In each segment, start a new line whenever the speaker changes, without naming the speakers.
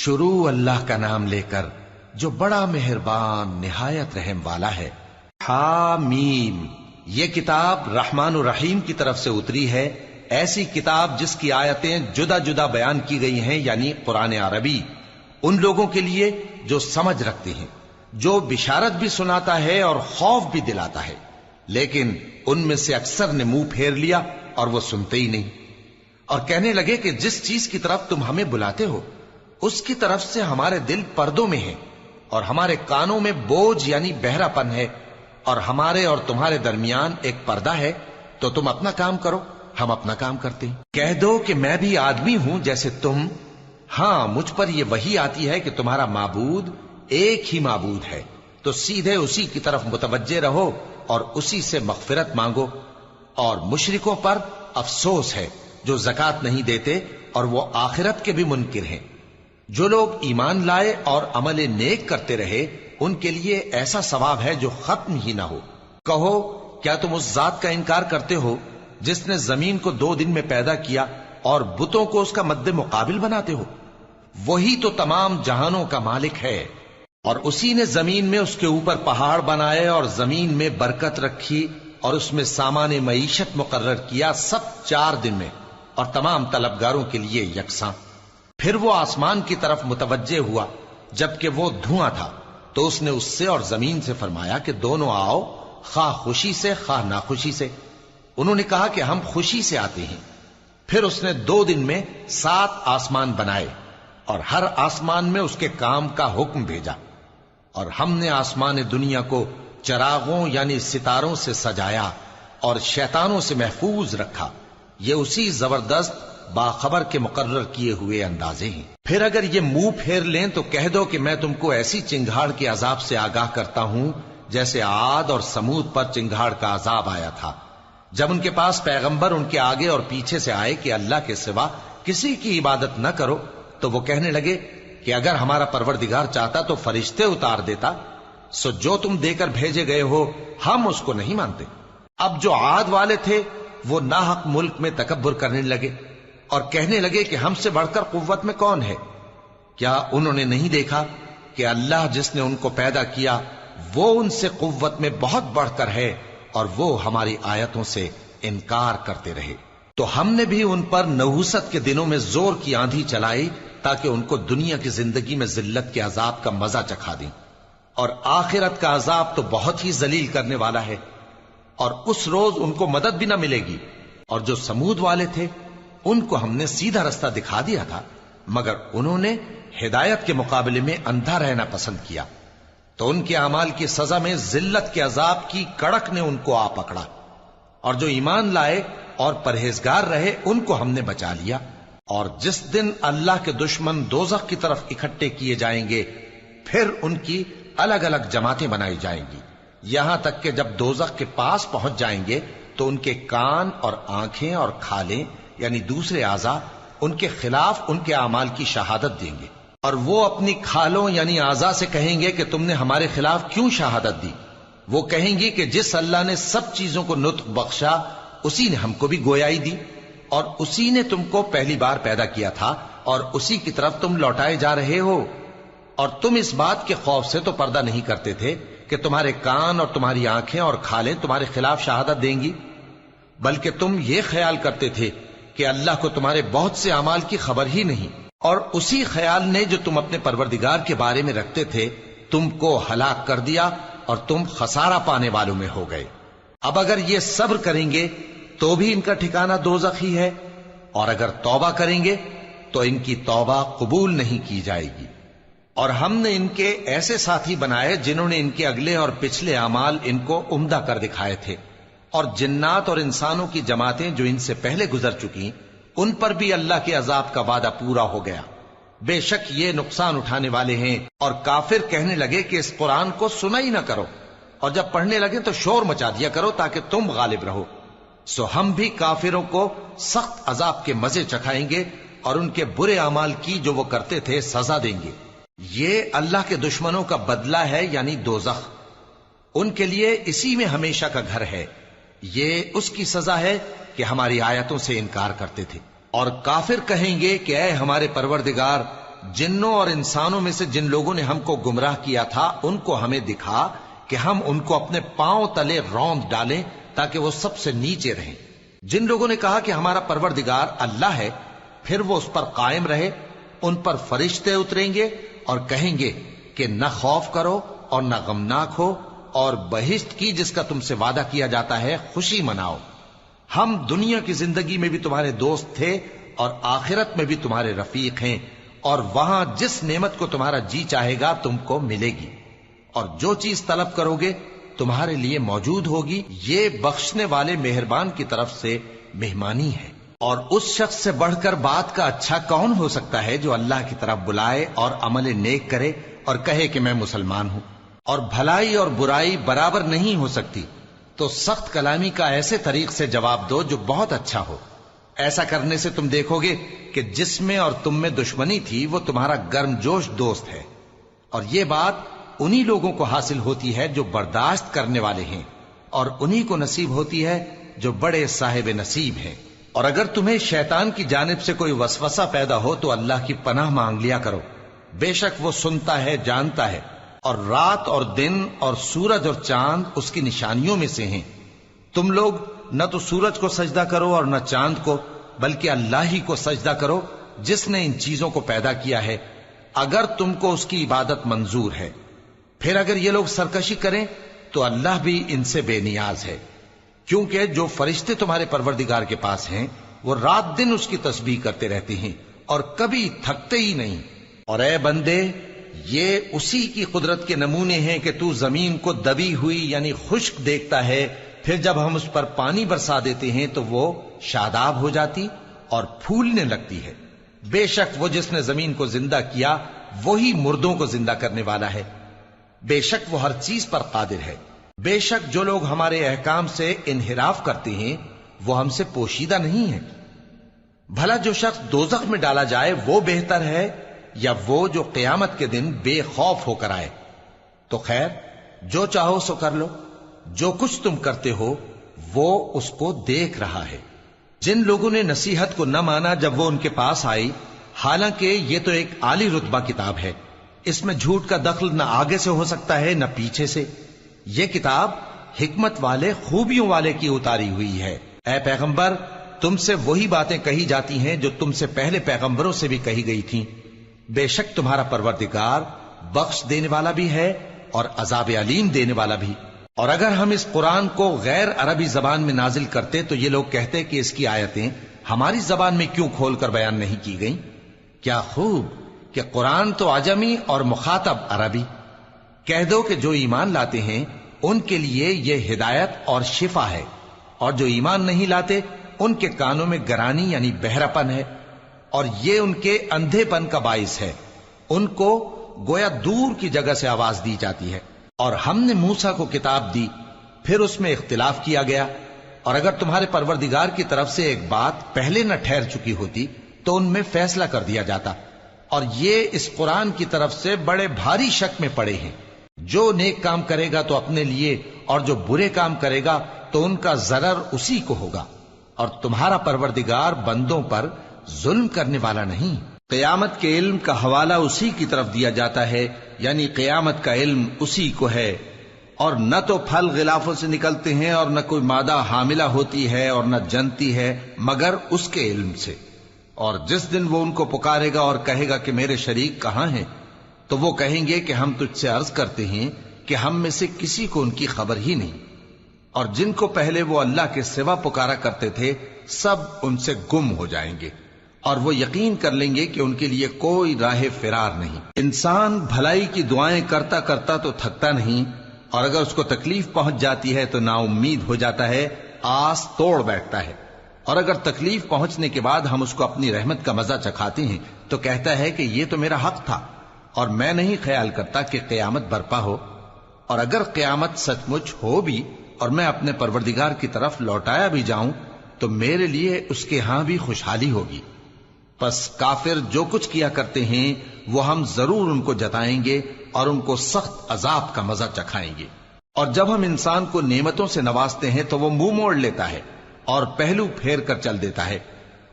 شروع اللہ کا نام لے کر جو بڑا مہربان نہایت رحم والا ہے۔ حامیم، یہ کتاب رحمان الرحیم کی طرف سے اتری ہے، ایسی کتاب جس کی آیتیں جدا جدا بیان کی گئی ہیں، یعنی قرآن عربی، ان لوگوں کے لیے جو سمجھ رکھتے ہیں، جو بشارت بھی سناتا ہے اور خوف بھی دلاتا ہے۔ لیکن ان میں سے اکثر نے منہ پھیر لیا اور وہ سنتے ہی نہیں، اور کہنے لگے کہ جس چیز کی طرف تم ہمیں بلاتے ہو اس کی طرف سے ہمارے دل پردوں میں ہیں، اور ہمارے کانوں میں بوجھ یعنی بہرا پن ہے، اور ہمارے اور تمہارے درمیان ایک پردہ ہے، تو تم اپنا کام کرو، ہم اپنا کام کرتے ہیں۔ کہہ دو کہ میں بھی آدمی ہوں جیسے تم، ہاں مجھ پر یہ وحی آتی ہے کہ تمہارا معبود ایک ہی معبود ہے، تو سیدھے اسی کی طرف متوجہ رہو اور اسی سے مغفرت مانگو۔ اور مشرکوں پر افسوس ہے جو زکوٰۃ نہیں دیتے اور وہ آخرت کے بھی منکر ہیں۔ جو لوگ ایمان لائے اور عمل نیک کرتے رہے ان کے لیے ایسا ثواب ہے جو ختم ہی نہ ہو۔ کہو کیا تم اس ذات کا انکار کرتے ہو جس نے زمین کو 2 دن میں پیدا کیا اور بتوں کو اس کا مد مقابل بناتے ہو؟ وہی تو تمام جہانوں کا مالک ہے، اور اسی نے زمین میں اس کے اوپر پہاڑ بنائے اور زمین میں برکت رکھی اور اس میں سامان معیشت مقرر کیا، سب 4 دن میں، اور تمام طلبگاروں کے لیے یکساں۔ پھر وہ آسمان کی طرف متوجہ ہوا جبکہ وہ دھواں تھا، تو اس نے اس سے اور زمین سے فرمایا کہ دونوں آؤ، خواہ خوشی سے خواہ ناخوشی سے۔ انہوں نے کہا کہ ہم خوشی سے آتے ہیں۔ پھر اس نے 2 دن میں 7 آسمان بنائے اور ہر آسمان میں اس کے کام کا حکم بھیجا، اور ہم نے آسمان دنیا کو چراغوں یعنی ستاروں سے سجایا اور شیطانوں سے محفوظ رکھا۔ یہ اسی زبردست باخبر کے مقرر کیے ہوئے اندازے ہیں۔ پھر اگر یہ منہ پھیر لیں تو کہہ دو کہ میں تم کو ایسی چنگھاڑ کے عذاب سے آگاہ کرتا ہوں جیسے عاد اور سمود پر چنگھاڑ کا عذاب آیا تھا، جب ان کے پاس پیغمبر ان کے آگے اور پیچھے سے آئے کہ اللہ کے سوا کسی کی عبادت نہ کرو، تو وہ کہنے لگے کہ اگر ہمارا پروردگار چاہتا تو فرشتے اتار دیتا، سو جو تم دے کر بھیجے گئے ہو ہم اس کو نہیں مانتے۔ اب جو عاد والے تھے وہ ناحق ملک میں تکبر کرنے لگے اور کہنے لگے کہ ہم سے بڑھ کر قوت میں کون ہے؟ کیا انہوں نے نہیں دیکھا کہ اللہ جس نے ان کو پیدا کیا وہ ان سے قوت میں بہت بڑھ کر ہے، اور وہ ہماری آیتوں سے انکار کرتے رہے۔ تو ہم نے بھی ان پر نحوست کے دنوں میں زور کی آندھی چلائی تاکہ ان کو دنیا کی زندگی میں ذلت کے عذاب کا مزہ چکھا دیں، اور آخرت کا عذاب تو بہت ہی ذلیل کرنے والا ہے، اور اس روز ان کو مدد بھی نہ ملے گی۔ اور جو سمود والے تھے ان کو ہم نے سیدھا رستہ دکھا دیا تھا، مگر انہوں نے ہدایت کے مقابلے میں اندھا رہنا پسند کیا، تو ان کے اعمال کی سزا میں ذلت کے عذاب کی کڑک نے ان کو آ پکڑا۔ اور جو ایمان لائے اور پرہیزگار رہے ان کو ہم نے بچا لیا۔ اور جس دن اللہ کے دشمن دوزخ کی طرف اکٹھے کیے جائیں گے پھر ان کی الگ الگ جماعتیں بنائی جائیں گی، یہاں تک کہ جب دوزخ کے پاس پہنچ جائیں گے تو ان کے کان اور آنکھیں اور کھالیں یعنی دوسرے اعضاء ان کے خلاف ان کے اعمال کی شہادت دیں گے، اور وہ اپنی کھالوں یعنی اعضاء سے کہیں گے کہ تم نے ہمارے خلاف کیوں شہادت دی؟ وہ کہیں گی کہ جس اللہ نے سب چیزوں کو نطق بخشا اسی نے ہم کو بھی گویائی دی، اور اسی نے تم کو پہلی بار پیدا کیا تھا اور اسی کی طرف تم لوٹائے جا رہے ہو۔ اور تم اس بات کے خوف سے تو پردہ نہیں کرتے تھے کہ تمہارے کان اور تمہاری آنکھیں اور کھالیں تمہارے خلاف شہادت دیں گی، بلکہ تم یہ خیال کرتے تھے کہ اللہ کو تمہارے بہت سے اعمال کی خبر ہی نہیں، اور اسی خیال نے جو تم اپنے پروردگار کے بارے میں رکھتے تھے تم کو ہلاک کر دیا اور تم خسارہ پانے والوں میں ہو گئے۔ اب اگر یہ صبر کریں گے تو بھی ان کا ٹھکانہ دوزخ ہی ہے، اور اگر توبہ کریں گے تو ان کی توبہ قبول نہیں کی جائے گی۔ اور ہم نے ان کے ایسے ساتھی بنائے جنہوں نے ان کے اگلے اور پچھلے اعمال ان کو عمدہ کر دکھائے تھے، اور جنات اور انسانوں کی جماعتیں جو ان سے پہلے گزر چکی ان پر بھی اللہ کے عذاب کا وعدہ پورا ہو گیا۔ بے شک یہ نقصان اٹھانے والے ہیں۔ اور کافر کہنے لگے کہ اس قرآن کو سنا ہی نہ کرو، اور جب پڑھنے لگے تو شور مچا دیا کرو تاکہ تم غالب رہو۔ سو ہم بھی کافروں کو سخت عذاب کے مزے چکھائیں گے اور ان کے برے اعمال کی جو وہ کرتے تھے سزا دیں گے۔ یہ اللہ کے دشمنوں کا بدلہ ہے یعنی دوزخ، ان کے لیے اسی میں ہمیشہ کا گھر ہے۔ یہ اس کی سزا ہے کہ ہماری آیتوں سے انکار کرتے تھے۔ اور کافر کہیں گے کہ اے ہمارے پروردگار، جنوں اور انسانوں میں سے جن لوگوں نے ہم کو گمراہ کیا تھا ان کو ہمیں دکھا کہ ہم ان کو اپنے پاؤں تلے روند ڈالیں تاکہ وہ سب سے نیچے رہیں۔ جن لوگوں نے کہا کہ ہمارا پروردگار اللہ ہے، پھر وہ اس پر قائم رہے، ان پر فرشتے اتریں گے اور کہیں گے کہ نہ خوف کرو اور نہ غمناک ہو، اور بہشت کی جس کا تم سے وعدہ کیا جاتا ہے خوشی مناؤ۔ ہم دنیا کی زندگی میں بھی تمہارے دوست تھے اور آخرت میں بھی تمہارے رفیق ہیں، اور وہاں جس نعمت کو تمہارا جی چاہے گا تم کو ملے گی، اور جو چیز طلب کرو گے تمہارے لیے موجود ہوگی۔ یہ بخشنے والے مہربان کی طرف سے مہمانی ہے۔ اور اس شخص سے بڑھ کر بات کا اچھا کون ہو سکتا ہے جو اللہ کی طرف بلائے اور عمل نیک کرے اور کہے کہ میں مسلمان ہوں۔ اور بھلائی اور برائی برابر نہیں ہو سکتی، تو سخت کلامی کا ایسے طریق سے جواب دو جو بہت اچھا ہو۔ ایسا کرنے سے تم دیکھو گے کہ جس میں اور تم میں دشمنی تھی وہ تمہارا گرم جوش دوست ہے، اور یہ بات انہی لوگوں کو حاصل ہوتی ہے جو برداشت کرنے والے ہیں، اور انہی کو نصیب ہوتی ہے جو بڑے صاحب نصیب ہیں۔ اور اگر تمہیں شیطان کی جانب سے کوئی وسوسہ پیدا ہو تو اللہ کی پناہ مانگ لیا کرو، بے شک وہ سنتا ہے، جانتا ہے۔ اور رات اور دن اور سورج اور چاند اس کی نشانیوں میں سے ہیں۔ تم لوگ نہ تو سورج کو سجدہ کرو اور نہ چاند کو، بلکہ اللہ ہی کو سجدہ کرو جس نے ان چیزوں کو پیدا کیا ہے، اگر تم کو اس کی عبادت منظور ہے۔ پھر اگر یہ لوگ سرکشی کریں تو اللہ بھی ان سے بے نیاز ہے، کیونکہ جو فرشتے تمہارے پروردگار کے پاس ہیں وہ رات دن اس کی تسبیح کرتے رہتے ہیں اور کبھی تھکتے ہی نہیں۔ اور اے بندے، یہ اسی کی قدرت کے نمونے ہیں کہ تو زمین کو دبی ہوئی یعنی خشک دیکھتا ہے، پھر جب ہم اس پر پانی برسا دیتے ہیں تو وہ شاداب ہو جاتی اور پھولنے لگتی ہے۔ بے شک وہ جس نے زمین کو زندہ کیا وہی مردوں کو زندہ کرنے والا ہے، بے شک وہ ہر چیز پر قادر ہے۔ بے شک جو لوگ ہمارے احکام سے انحراف کرتے ہیں وہ ہم سے پوشیدہ نہیں ہیں۔ بھلا جو شخص دوزخ میں ڈالا جائے وہ بہتر ہے یا وہ جو قیامت کے دن بے خوف ہو کر آئے؟ تو خیر، جو چاہو سو کر لو، جو کچھ تم کرتے ہو وہ اس کو دیکھ رہا ہے۔ جن لوگوں نے نصیحت کو نہ مانا جب وہ ان کے پاس آئی، حالانکہ یہ تو ایک عالی رتبہ کتاب ہے، اس میں جھوٹ کا دخل نہ آگے سے ہو سکتا ہے نہ پیچھے سے۔ یہ کتاب حکمت والے، خوبیوں والے کی اتاری ہوئی ہے۔ اے پیغمبر، تم سے وہی باتیں کہی جاتی ہیں جو تم سے پہلے پیغمبروں سے بھی کہی گئی تھیں۔ بے شک تمہارا پروردگار بخش دینے والا بھی ہے اور عذاب علیم دینے والا بھی۔ اور اگر ہم اس قرآن کو غیر عربی زبان میں نازل کرتے تو یہ لوگ کہتے کہ اس کی آیتیں ہماری زبان میں کیوں کھول کر بیان نہیں کی گئیں؟ کیا خوب کہ قرآن تو عجمی اور مخاطب عربی۔ کہہ دو کہ جو ایمان لاتے ہیں ان کے لیے یہ ہدایت اور شفا ہے، اور جو ایمان نہیں لاتے ان کے کانوں میں گرانی یعنی بہراپن ہے، اور یہ ان کے اندھے پن کا باعث ہے۔ ان کو گویا دور کی جگہ سے آواز دی جاتی ہے۔ اور ہم نے موسیٰ کو کتاب دی، پھر اس میں اختلاف کیا گیا، اور اگر تمہارے پروردگار کی طرف سے ایک بات پہلے نہ ٹھہر چکی ہوتی تو ان میں فیصلہ کر دیا جاتا۔ اور یہ اس قرآن کی طرف سے بڑے بھاری شک میں پڑے ہیں۔ جو نیک کام کرے گا تو اپنے لیے، اور جو برے کام کرے گا تو ان کا ضرر اسی کو ہوگا، اور تمہارا پروردگار بندوں پر ظلم کرنے والا نہیں۔ قیامت کے علم کا حوالہ اسی کی طرف دیا جاتا ہے، یعنی قیامت کا علم اسی کو ہے۔ اور نہ تو پھل غلافوں سے نکلتے ہیں اور نہ کوئی مادہ حاملہ ہوتی ہے اور نہ جنتی ہے مگر اس کے علم سے۔ اور جس دن وہ ان کو پکارے گا اور کہے گا کہ میرے شریک کہاں ہیں، تو وہ کہیں گے کہ ہم تجھ سے عرض کرتے ہیں کہ ہم میں سے کسی کو ان کی خبر ہی نہیں، اور جن کو پہلے وہ اللہ کے سوا پکارا کرتے تھے سب ان سے گم ہو جائیں گے، اور وہ یقین کر لیں گے کہ ان کے لیے کوئی راہ فرار نہیں۔ انسان بھلائی کی دعائیں کرتا کرتا تو تھکتا نہیں، اور اگر اس کو تکلیف پہنچ جاتی ہے تو نا امید ہو جاتا ہے، آس توڑ بیٹھتا ہے۔ اور اگر تکلیف پہنچنے کے بعد ہم اس کو اپنی رحمت کا مزہ چکھاتے ہیں تو کہتا ہے کہ یہ تو میرا حق تھا، اور میں نہیں خیال کرتا کہ قیامت برپا ہو۔ اور اگر قیامت سچ مچ ہو بھی اور میں اپنے پروردگار کی طرف لوٹایا بھی جاؤں تو میرے لیے اس کے ہاں بھی خوشحالی ہوگی۔ پس کافر جو کچھ کیا کرتے ہیں وہ ہم ضرور ان کو جتائیں گے اور ان کو سخت عذاب کا مزہ چکھائیں گے۔ اور جب ہم انسان کو نعمتوں سے نوازتے ہیں تو وہ منہ موڑ لیتا ہے اور پہلو پھیر کر چل دیتا ہے،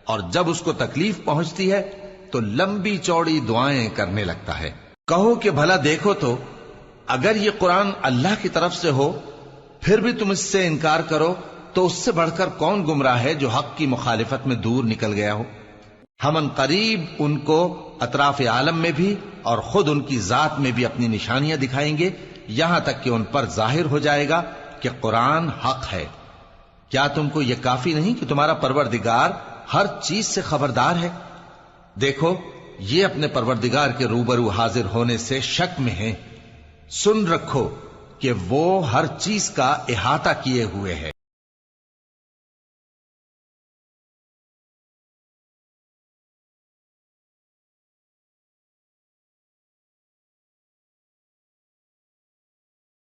اور جب اس کو تکلیف پہنچتی ہے تو لمبی چوڑی دعائیں کرنے لگتا ہے۔ کہو کہ بھلا دیکھو تو اگر یہ قرآن اللہ کی طرف سے ہو پھر بھی تم اس سے انکار کرو تو اس سے بڑھ کر کون گمراہ ہے جو حق کی مخالفت میں دور نکل گیا ہو۔ ہم ان قریب ان کو اطراف عالم میں بھی اور خود ان کی ذات میں بھی اپنی نشانیاں دکھائیں گے، یہاں تک کہ ان پر ظاہر ہو جائے گا کہ قرآن حق ہے۔ کیا تم کو یہ کافی نہیں کہ تمہارا پروردگار ہر چیز سے خبردار ہے؟ دیکھو یہ اپنے پروردگار کے روبرو حاضر ہونے سے شک میں ہیں۔ سن رکھو کہ وہ ہر چیز کا احاطہ کیے ہوئے ہے۔